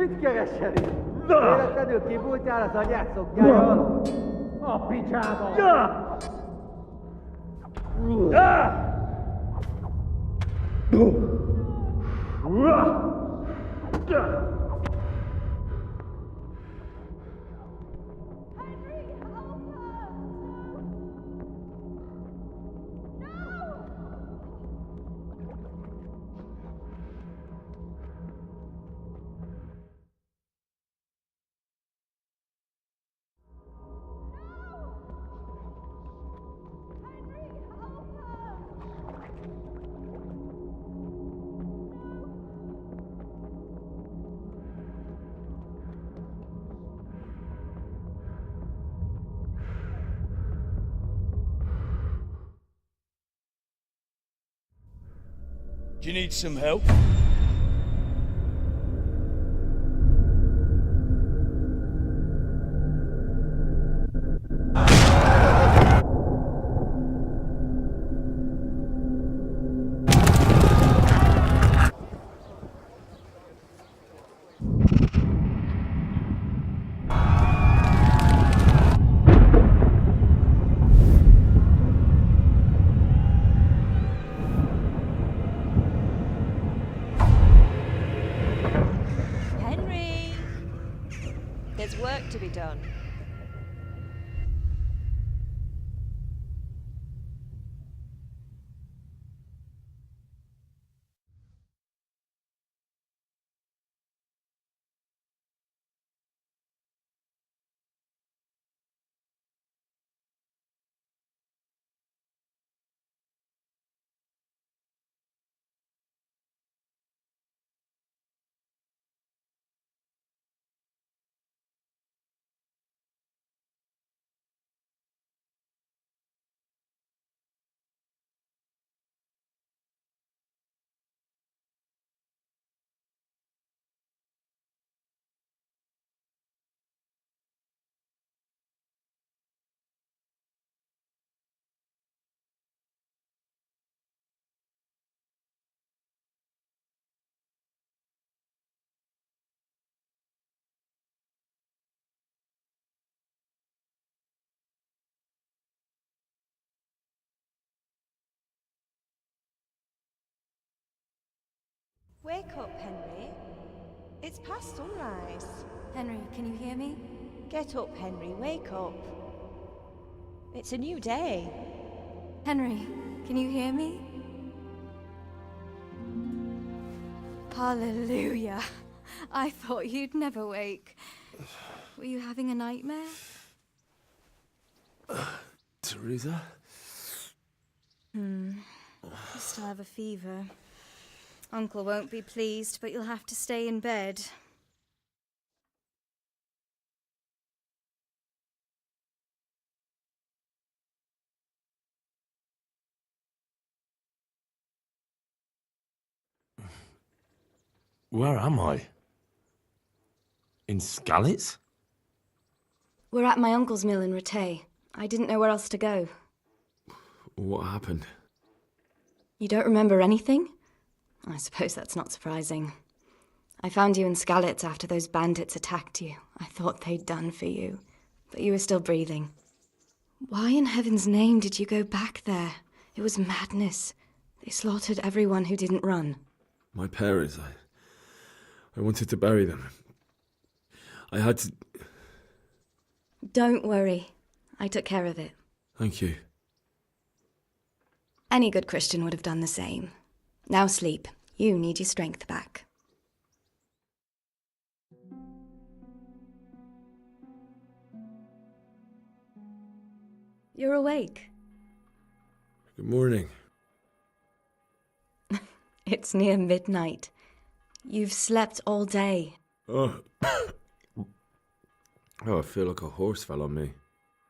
Mit kereseli? Véletlenül kibújtál az anyád szoknyáról? A picsába! Do you need some help? There's work to be done. Wake up, Henry. It's past sunrise. Henry, can you hear me? Get up, Henry. Wake up. It's a new day. Henry, can you hear me? Hallelujah. I thought you'd never wake. Were you having a nightmare? Teresa? You still have a fever. Uncle won't be pleased, but you'll have to stay in bed. Where am I? In Skalitz? We're at my uncle's mill in Rattay. I didn't know where else to go. What happened? You don't remember anything? I suppose that's not surprising. I found you in Skalitz after those bandits attacked you. I thought they'd done for you, but you were still breathing. Why in heaven's name did you go back there? It was madness. They slaughtered everyone who didn't run. My parents, I wanted to bury them. I had to... Don't worry. I took care of it. Thank you. Any good Christian would have done the same. Now sleep. You need your strength back. You're awake. Good morning. It's near midnight. You've slept all day. Oh. Oh, I feel like a horse fell on me.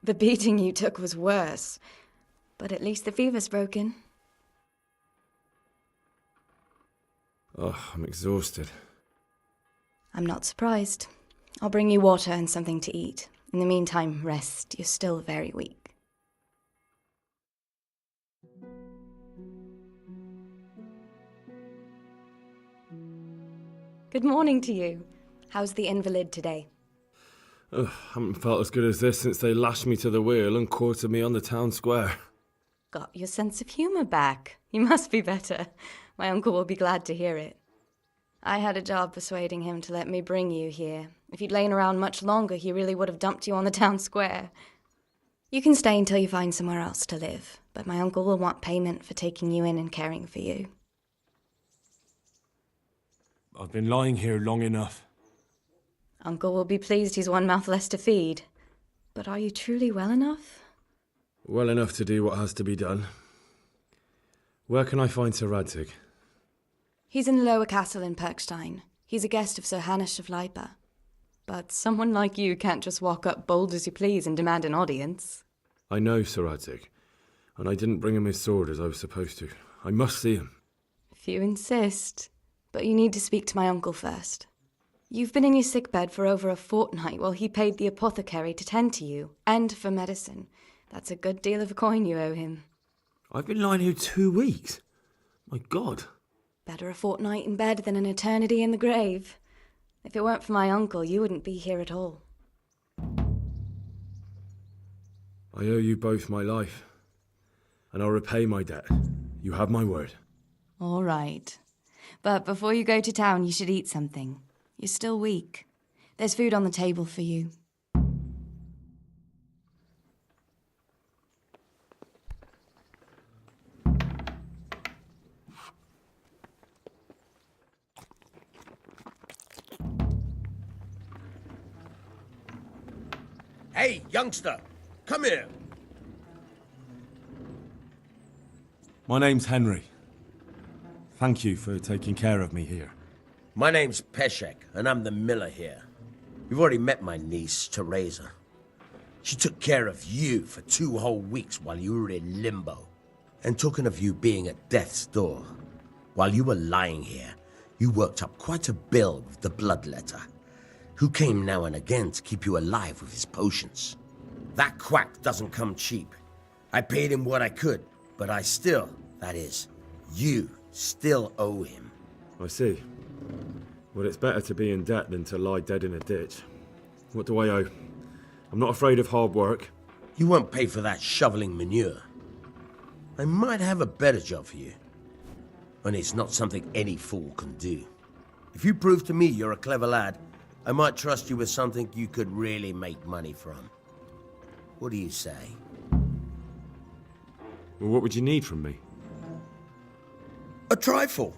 The beating you took was worse. But at least the fever's broken. Oh, I'm exhausted. I'm not surprised. I'll bring you water and something to eat. In the meantime, rest. You're still very weak. Good morning to you. How's the invalid today? Ugh, haven't felt as good as this since they lashed me to the wheel and quartered me on the town square. Got your sense of humour back. You must be better. My uncle will be glad to hear it. I had a job persuading him to let me bring you here. If you'd lain around much longer, he really would have dumped you on the town square. You can stay until you find somewhere else to live, but my uncle will want payment for taking you in and caring for you. I've been lying here long enough. Uncle will be pleased he's one mouth less to feed. But are you truly well enough? Well enough to do what has to be done. Where can I find Sir Radzig? He's in the lower castle in Perkstein. He's a guest of Sir Hanush of Leipa. But someone like you can't just walk up bold as you please and demand an audience. I know Sir Radzig, and I didn't bring him his sword as I was supposed to. I must see him. If you insist. But you need to speak to my uncle first. You've been in your sickbed for over a fortnight while he paid the apothecary to tend to you, and for medicine. That's a good deal of a coin you owe him. I've been lying here 2 weeks. My God. Better a fortnight in bed than an eternity in the grave. If it weren't for my uncle, you wouldn't be here at all. I owe you both my life, and I'll repay my debt. You have my word. All right. But before you go to town, you should eat something. You're still weak. There's food on the table for you. Hey, youngster, come here. My name's Henry. Thank you for taking care of me here. My name's Peshek, and I'm the miller here. You've already met my niece, Teresa. She took care of you for 2 whole weeks while you were in limbo. And talking of you being at death's door, while you were lying here, you worked up quite a bill with the bloodletter, who came now and again to keep you alive with his potions. That quack doesn't come cheap. I paid him what I could, but I still, that is, you still owe him. I see. Well, it's better to be in debt than to lie dead in a ditch. What do I owe? I'm not afraid of hard work. You won't pay for that shoveling manure. I might have a better job for you. And it's not something any fool can do. If you prove to me you're a clever lad, I might trust you with something you could really make money from. What do you say? Well, what would you need from me? A trifle.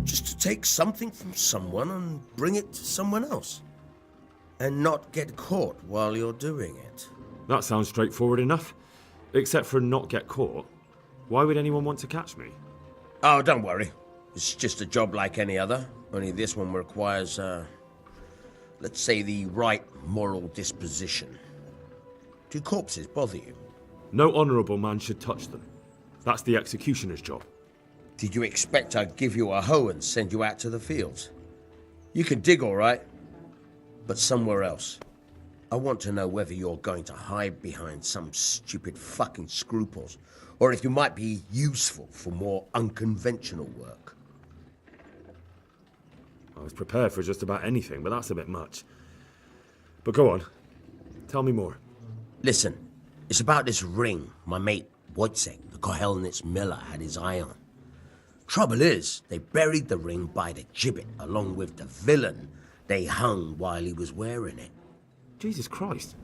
Just to take something from someone and bring it to someone else. And not get caught while you're doing it. That sounds straightforward enough. Except for not get caught. Why would anyone want to catch me? Oh, don't worry. It's just a job like any other. Only this one requires, let's say the right moral disposition. Do corpses bother you? No honourable man should touch them. That's the executioner's job. Did you expect I'd give you a hoe and send you out to the fields? You can dig all right, but somewhere else. I want to know whether you're going to hide behind some stupid fucking scruples, or if you might be useful for more unconventional work. I was prepared for just about anything, but that's a bit much. But go on. Tell me more. Listen, it's about this ring my mate Wojciech, the Kohelnitz miller, had his eye on. Trouble is, they buried the ring by the gibbet along with the villain they hung while he was wearing it. Jesus Christ.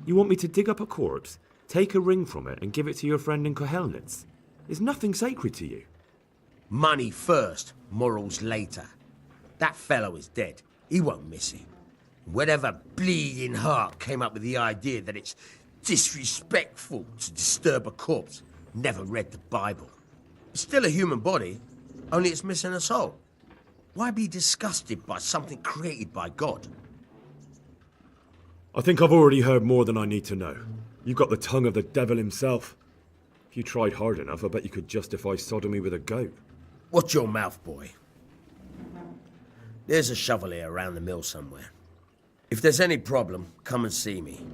You want me to dig up a corpse, take a ring from it, and give it to your friend in Kohelnitz? Is nothing sacred to you? Money first, morals later. That fellow is dead. He won't miss it. Whatever bleeding heart came up with the idea that it's disrespectful to disturb a corpse never read the Bible. It's still a human body, only it's missing a soul. Why be disgusted by something created by God? I think I've already heard more than I need to know. You've got the tongue of the devil himself. If you tried hard enough, I bet you could justify sodomy with a goat. Watch your mouth, boy. There's a shovel here around the mill somewhere. If there's any problem, come and see me.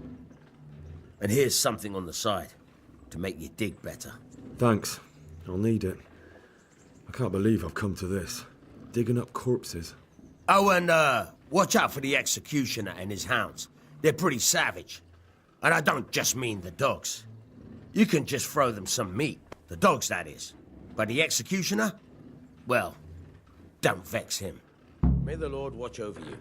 And here's something on the side to make you dig better. Thanks. I'll need it. I can't believe I've come to this. Digging up corpses. Oh, and Watch out for the executioner and his hounds. They're pretty savage. And I don't just mean the dogs. You can just throw them some meat. The dogs, that is. But the executioner? Well, don't vex him. May the Lord watch over you.